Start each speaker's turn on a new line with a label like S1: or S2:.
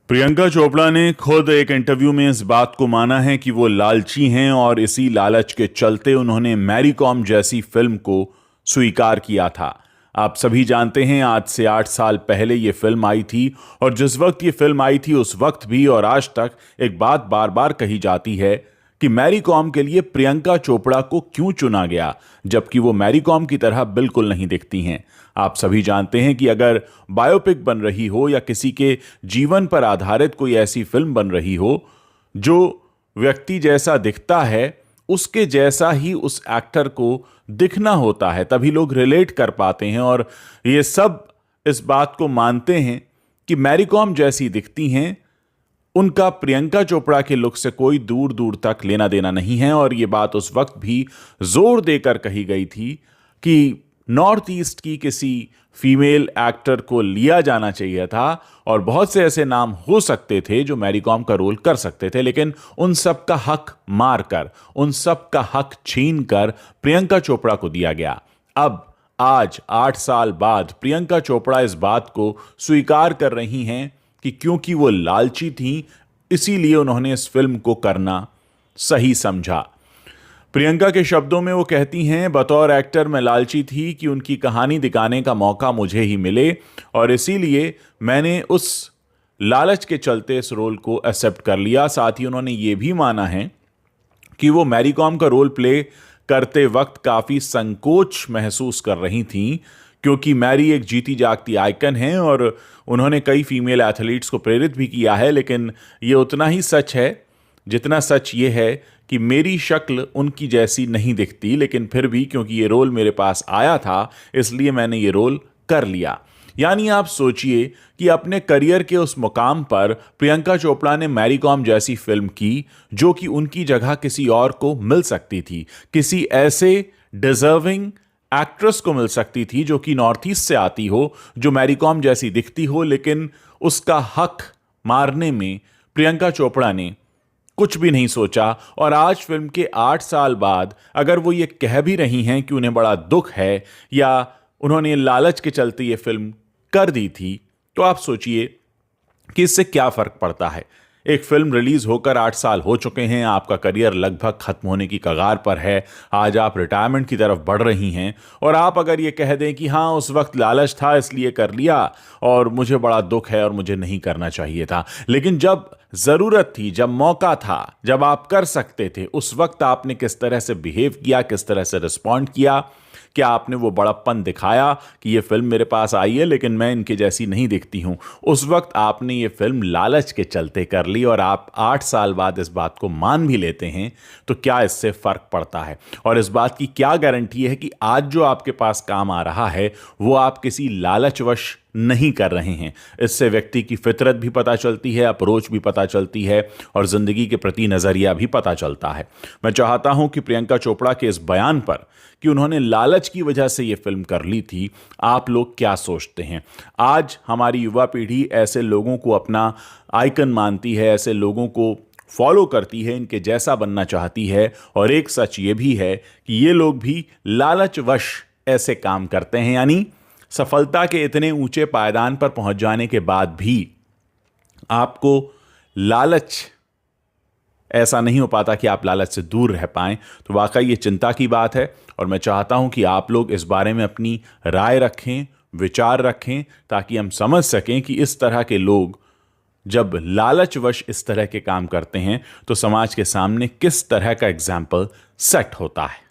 S1: प्रियंका चोपड़ा ने खुद एक इंटरव्यू में इस बात को माना है कि वो लालची हैं और इसी लालच के चलते उन्होंने मैरी कॉम जैसी फिल्म को स्वीकार किया था। आप सभी जानते हैं आज से 8 साल पहले ये फिल्म आई थी और जिस वक्त ये फिल्म आई थी उस वक्त भी और आज तक एक बात बार बार कही जाती है कि मैरी कॉम के लिए प्रियंका चोपड़ा को क्यों चुना गया, जबकि वो मैरी कॉम की तरह बिल्कुल नहीं दिखती हैं। आप सभी जानते हैं कि अगर बायोपिक बन रही हो या किसी के जीवन पर आधारित कोई ऐसी फिल्म बन रही हो जो व्यक्ति जैसा दिखता है उसके जैसा ही उस एक्टर को दिखना होता है, तभी लोग रिलेट कर पाते हैं। और ये सब इस बात को मानते हैं कि मैरी कॉम जैसी दिखती हैं, उनका प्रियंका चोपड़ा के लुक से कोई दूर दूर तक लेना देना नहीं है। और यह बात उस वक्त भी जोर देकर कही गई थी कि नॉर्थ ईस्ट की किसी फीमेल एक्टर को लिया जाना चाहिए था और बहुत से ऐसे नाम हो सकते थे जो मैरी कॉम का रोल कर सकते थे, लेकिन उन सब का हक मारकर, उन सब का हक छीन कर प्रियंका चोपड़ा को दिया गया। अब आज 8 साल बाद प्रियंका चोपड़ा इस बात को स्वीकार कर रही हैं कि क्योंकि वो लालची थी इसीलिए उन्होंने इस फिल्म को करना सही समझा। प्रियंका के शब्दों में वो कहती हैं, बतौर एक्टर मैं लालची थी कि उनकी कहानी दिखाने का मौका मुझे ही मिले और इसीलिए मैंने उस लालच के चलते इस रोल को एक्सेप्ट कर लिया। साथ ही उन्होंने ये भी माना है कि वो मैरी कॉम का रोल प्ले करते वक्त काफ़ी संकोच महसूस कर रही थीं, क्योंकि मैरी एक जीती जागती आइकन है और उन्होंने कई फीमेल एथलीट्स को प्रेरित भी किया है। लेकिन ये उतना ही सच है जितना सच ये है कि मेरी शक्ल उनकी जैसी नहीं दिखती, लेकिन फिर भी क्योंकि ये रोल मेरे पास आया था इसलिए मैंने ये रोल कर लिया। यानी आप सोचिए कि अपने करियर के उस मुकाम पर प्रियंका चोपड़ा ने मैरी कॉम जैसी फिल्म की जो कि उनकी जगह किसी और को मिल सकती थी, किसी ऐसे डिजर्विंग एक्ट्रेस को मिल सकती थी जो कि नॉर्थ ईस्ट से आती हो, जो मैरी कॉम जैसी दिखती हो, लेकिन उसका हक मारने में प्रियंका चोपड़ा ने कुछ भी नहीं सोचा। और आज फिल्म के 8 साल बाद अगर वो ये कह भी रही हैं कि उन्हें बड़ा दुख है या उन्होंने लालच के चलते ये फिल्म कर दी थी, तो आप सोचिए कि इससे क्या फर्क पड़ता है। एक फिल्म रिलीज होकर 8 साल हो चुके हैं, आपका करियर लगभग खत्म होने की कगार पर है, आज आप रिटायरमेंट की तरफ बढ़ रही हैं और आप अगर ये कह दें कि हाँ उस वक्त लालच था इसलिए कर लिया और मुझे बड़ा दुख है और मुझे नहीं करना चाहिए था, लेकिन जब जरूरत थी, जब मौका था, जब आप कर सकते थे, उस वक्त आपने किस तरह से बिहेव किया, किस तरह से रिस्पॉन्ड किया? क्या आपने वो बड़प्पन दिखाया कि ये फिल्म मेरे पास आई है लेकिन मैं इनके जैसी नहीं दिखती हूं? उस वक्त आपने ये फिल्म लालच के चलते कर ली और आप 8 साल बाद इस बात को मान भी लेते हैं, तो क्या इससे फर्क पड़ता है? और इस बात की क्या गारंटी है कि आज जो आपके पास काम आ रहा है वो आप किसी लालचवश नहीं कर रहे हैं? इससे व्यक्ति की फितरत भी पता चलती है, अप्रोच भी पता चलती है और जिंदगी के प्रति नजरिया भी पता चलता है। मैं चाहता हूं कि प्रियंका चोपड़ा के इस बयान पर कि उन्होंने लालच की वजह से यह फिल्म कर ली थी, आप लोग क्या सोचते हैं? आज हमारी युवा पीढ़ी ऐसे लोगों को अपना आइकन मानती है, ऐसे लोगों को फॉलो करती है, इनके जैसा बनना चाहती है। और एक सच ये भी है कि ये लोग भी लालचवश ऐसे काम करते हैं, यानी सफलता के इतने ऊंचे पायदान पर पहुंच जाने के बाद भी आपको लालच ऐसा नहीं हो पाता कि आप लालच से दूर रह पाएं, तो वाकई ये चिंता की बात है। और मैं चाहता हूं कि आप लोग इस बारे में अपनी राय रखें, विचार रखें, ताकि हम समझ सकें कि इस तरह के लोग जब लालचवश इस तरह के काम करते हैं तो समाज के सामने किस तरह का एग्जाम्पल सेट होता है।